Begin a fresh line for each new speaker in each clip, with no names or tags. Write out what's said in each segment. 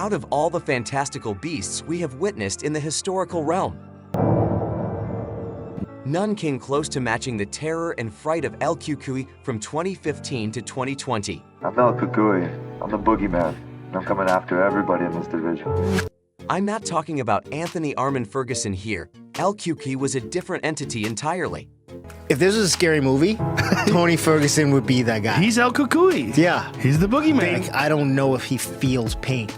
out of all the fantastical beasts we have witnessed in the historical realm, none came close to matching the terror and fright of El Cucuy from 2015 to 2020.
I'm El Cucuy. I'm the boogeyman, and I'm coming after everybody in this division.
I'm not talking about Anthony Armin Ferguson here. El Cucuy was a different entity entirely.
If this was a scary movie, Tony Ferguson would be that guy.
He's El Cucuy.
Yeah.
He's the boogeyman.
Like, I don't know if he feels pain.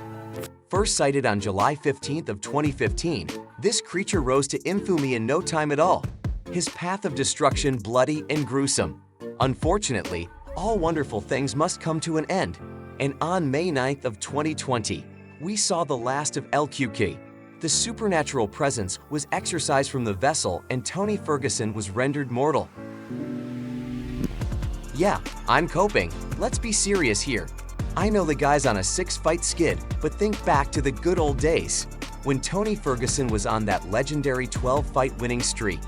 First sighted on July 15th of 2015, this creature rose to infamy in no time at all. His path of destruction bloody and gruesome. Unfortunately, all wonderful things must come to an end. And on May 9th of 2020, we saw the last of El Cucuy. The supernatural presence was exorcised from the vessel and Tony Ferguson was rendered mortal. Yeah, I'm coping. Let's be serious here. I know the guy's on a 6-fight skid, but think back to the good old days when Tony Ferguson was on that legendary 12-fight winning streak.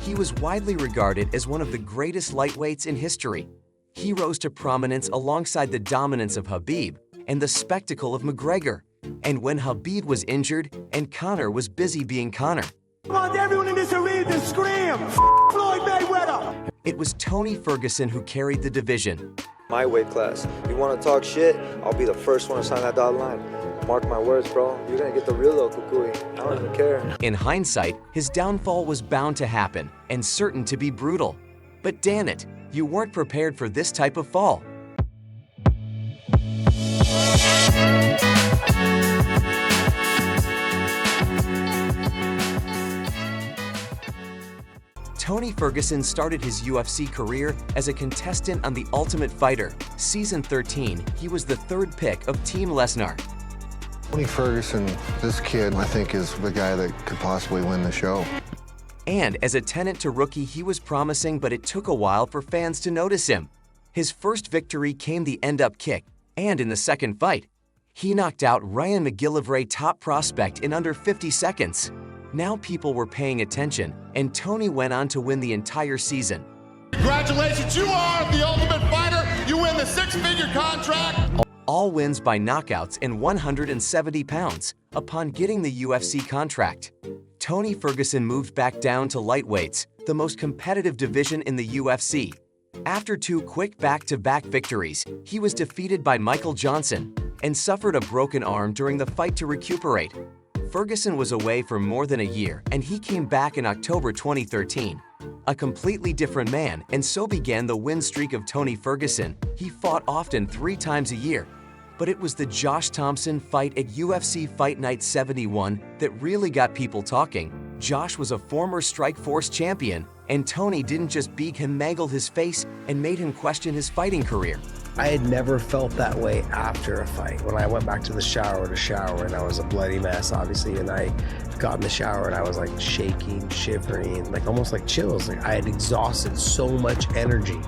He was widely regarded as one of the greatest lightweights in history. He rose to prominence alongside the dominance of Khabib and the spectacle of McGregor. And when Khabib was injured and Conor was busy being Conor,
I want everyone in this arena to scream, Floyd Mayweather!
It was Tony Ferguson who carried the division.
My weight class. You want to talk shit? I'll be the first one to sign that dotted line. Mark my words, bro. You're gonna get the real El Cucuy. I don't even care.
In hindsight, his downfall was bound to happen and certain to be brutal. But damn it, you weren't prepared for this type of fall. Tony Ferguson started his UFC career as a contestant on The Ultimate Fighter. Season 13, he was the third pick of Team Lesnar.
Tony Ferguson, this kid, I think, is the guy that could possibly win the show.
And as a tenant to rookie, he was promising, but it took a while for fans to notice him. His first victory came the end-up kick, and in the second fight, he knocked out Ryan McGillivray, top prospect, in under 50 seconds. Now people were paying attention, and Tony went on to win the entire season.
Congratulations, you are the Ultimate Fighter. You win the 6-figure contract.
All wins by knockouts in 170 pounds upon getting the UFC contract. Tony Ferguson moved back down to lightweights, the most competitive division in the UFC. After 2 quick back-to-back victories, he was defeated by Michael Johnson and suffered a broken arm during the fight to recuperate. Ferguson was away for more than a year, and he came back in October 2013. A completely different man, and so began the win streak of Tony Ferguson. He fought often 3 times a year. But it was the Josh Thompson fight at UFC Fight Night 71 that really got people talking. Josh was a former Strikeforce champion, and Tony didn't just beat him, mangled his face, and made him question his fighting career.
I had never felt that way after a fight. When I went back to the shower and I was a bloody mess, obviously, and I got in the shower and I was like shaking, shivering, like almost like chills. Like I had exhausted so much energy.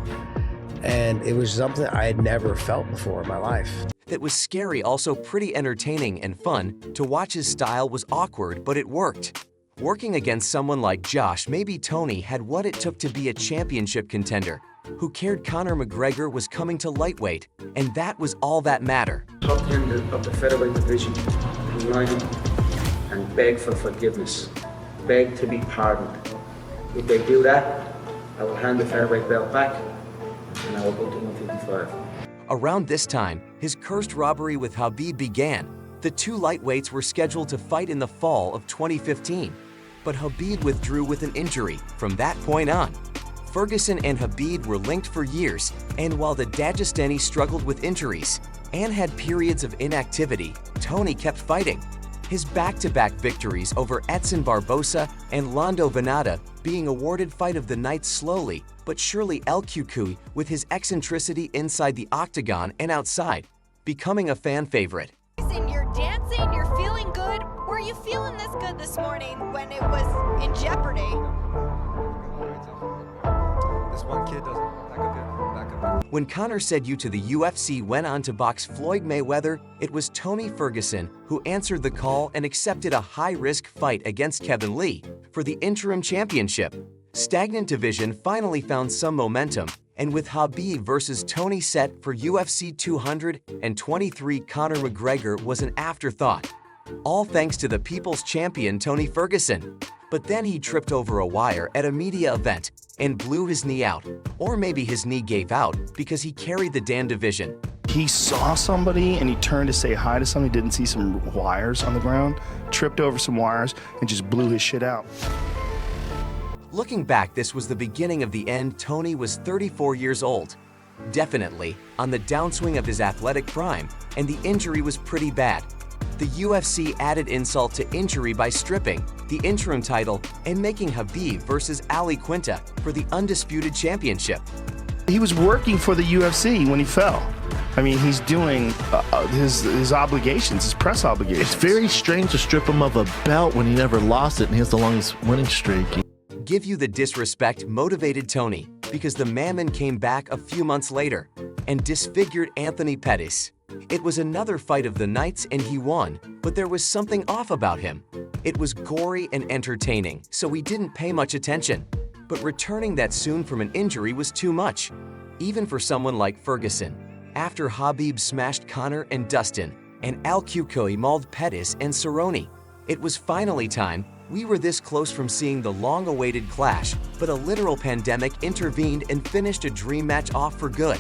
And it was something I had never felt before in my life.
That was scary, also pretty entertaining and fun. To watch his style was awkward, but it worked. Working against someone like Josh, maybe Tony had what it took to be a championship contender. Who cared Conor McGregor was coming to lightweight, and that was all that mattered.
Top 10 of the featherweight division, unite and beg for forgiveness, beg to be pardoned. If they do that, I will hand the featherweight belt back, and I will go to 155.
Around this time, his cursed robbery with Khabib began. The 2 lightweights were scheduled to fight in the fall of 2015, but Khabib withdrew with an injury. From that point on, Ferguson and Khabib were linked for years, and while the Dagestani struggled with injuries and had periods of inactivity, Tony kept fighting. His back-to-back victories over Edson Barbosa and Lando Venata being awarded Fight of the Night slowly but surely El Cucuy with his eccentricity inside the octagon and outside, becoming a fan favorite.
You're dancing, you're feeling good. Were you feeling this good this morning when it was in jeopardy?
This one kid doesn't back up here. Back up here.
When Conor said you to the UFC went on to box Floyd Mayweather, it was Tony Ferguson who answered the call and accepted a high-risk fight against Kevin Lee for the interim championship. Stagnant division finally found some momentum, And with Khabib versus Tony set for UFC 223, Conor McGregor was an afterthought. All thanks to the people's champion Tony Ferguson. But then he tripped over a wire at a media event and blew his knee out. Or maybe his knee gave out because he carried the Dan division.
He saw somebody and he turned to say hi to somebody, didn't see some wires on the ground, tripped over some wires, and just blew his shit out.
Looking back, this was the beginning of the end. Tony was 34 years old. Definitely on the downswing of his athletic prime, and the injury was pretty bad. The UFC added insult to injury by stripping the interim title and making Khabib versus Ali Quinta for the undisputed championship.
He was working for the UFC when he fell. I mean, he's doing his obligations, his press obligations.
It's very strange to strip him of a belt when he never lost it and he has the longest winning streak.
Give you the disrespect motivated Tony, because the Mammon came back a few months later and disfigured Anthony Pettis. It was another fight of the nights and he won, but there was something off about him. It was gory and entertaining, so we didn't pay much attention. But returning that soon from an injury was too much, even for someone like Ferguson. After Khabib smashed Conor and Dustin, and Al Cucuy mauled Pettis and Cerrone, it was finally time. We were this close from seeing the long-awaited clash, but a literal pandemic intervened and finished a dream match off for good.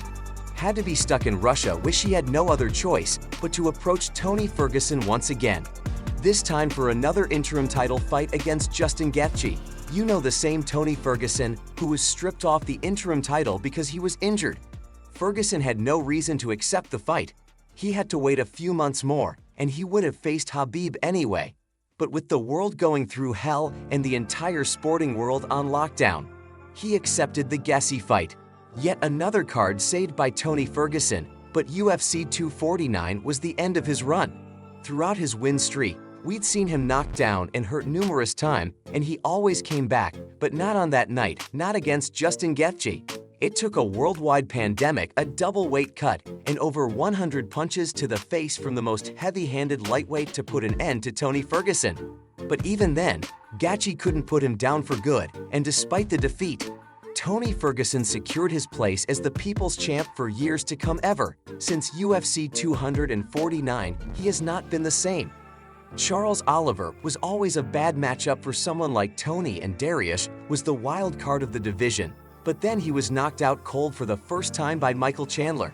Had to be stuck in Russia, wish he had no other choice but to approach Tony Ferguson once again. This time for another interim title fight against Justin Gaethje. You know, the same Tony Ferguson who was stripped off the interim title because he was injured. Ferguson had no reason to accept the fight. He had to wait a few months more, and he would have faced Khabib anyway. But with the world going through hell and the entire sporting world on lockdown, he accepted the Gaethje fight. Yet another card saved by Tony Ferguson, but UFC 249 was the end of his run. Throughout his win streak, we'd seen him knocked down and hurt numerous times, and he always came back, but not on that night, not against Justin Gaethje. It took a worldwide pandemic, a double weight cut, and over 100 punches to the face from the most heavy-handed lightweight to put an end to Tony Ferguson. But even then, Gaethje couldn't put him down for good, and despite the defeat, Tony Ferguson secured his place as the people's champ for years to come. Ever since UFC 249, he has not been the same. Charles Oliver was always a bad matchup for someone like Tony, and Dariush was the wild card of the division. But then he was knocked out cold for the first time by Michael Chandler.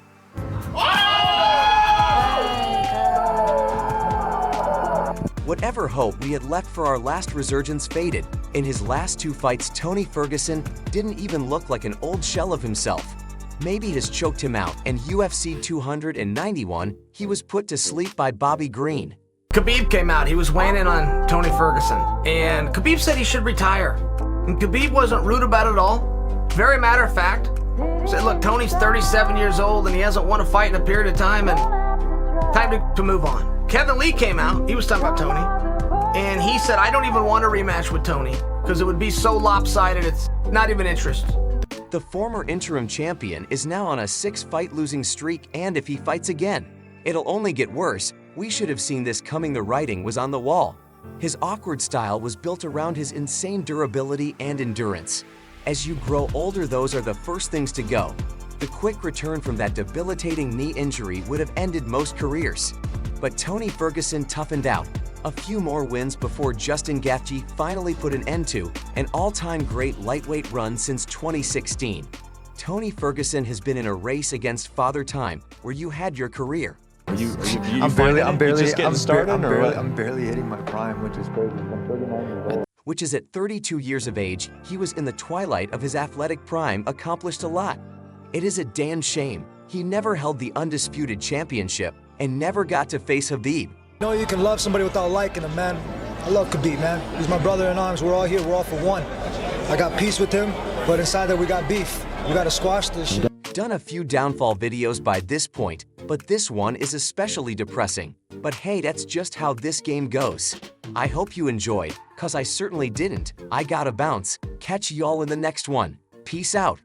Whatever hope we had left for our last resurgence faded. In his last two fights, Tony Ferguson didn't even look like an old shell of himself. Maybe has choked him out, and UFC 291, he was put to sleep by Bobby Green.
Khabib came out, he was weighing in on Tony Ferguson, and Khabib said he should retire. And Khabib wasn't rude about it at all. Very matter of fact. Said, look, Tony's 37 years old and he hasn't won a fight in a period of time, and time to move on. Kevin Lee came out, he was talking about Tony, and he said, I don't even want a rematch with Tony because it would be so lopsided, it's not even interest.
The former interim champion is now on a 6-fight losing streak, and if he fights again, it'll only get worse. We should have seen this coming. The writing was on the wall. His awkward style was built around his insane durability and endurance. As you grow older, those are the first things to go. The quick return from that debilitating knee injury would have ended most careers. But Tony Ferguson toughened out. A few more wins before Justin Gaethje finally put an end to an all-time great lightweight run since 2016. Tony Ferguson has been in a race against Father Time, where you had your career.
I'm barely hitting my prime, which is crazy. I'm 39 years old.
Which is at 32 years of age, he was in the twilight of his athletic prime, accomplished a lot. It is a damn shame he never held the undisputed championship and never got to face Khabib.
You know, you can love somebody without liking him, man. I love Khabib, man. He's my brother in arms. We're all here. We're all for one. I got peace with him, but inside that we got beef. We got to squash this shit.
Done a few downfall videos by this point, but this one is especially depressing. But hey, that's just how this game goes. I hope you enjoyed, cause I certainly didn't. I gotta bounce. Catch y'all in the next one. Peace out.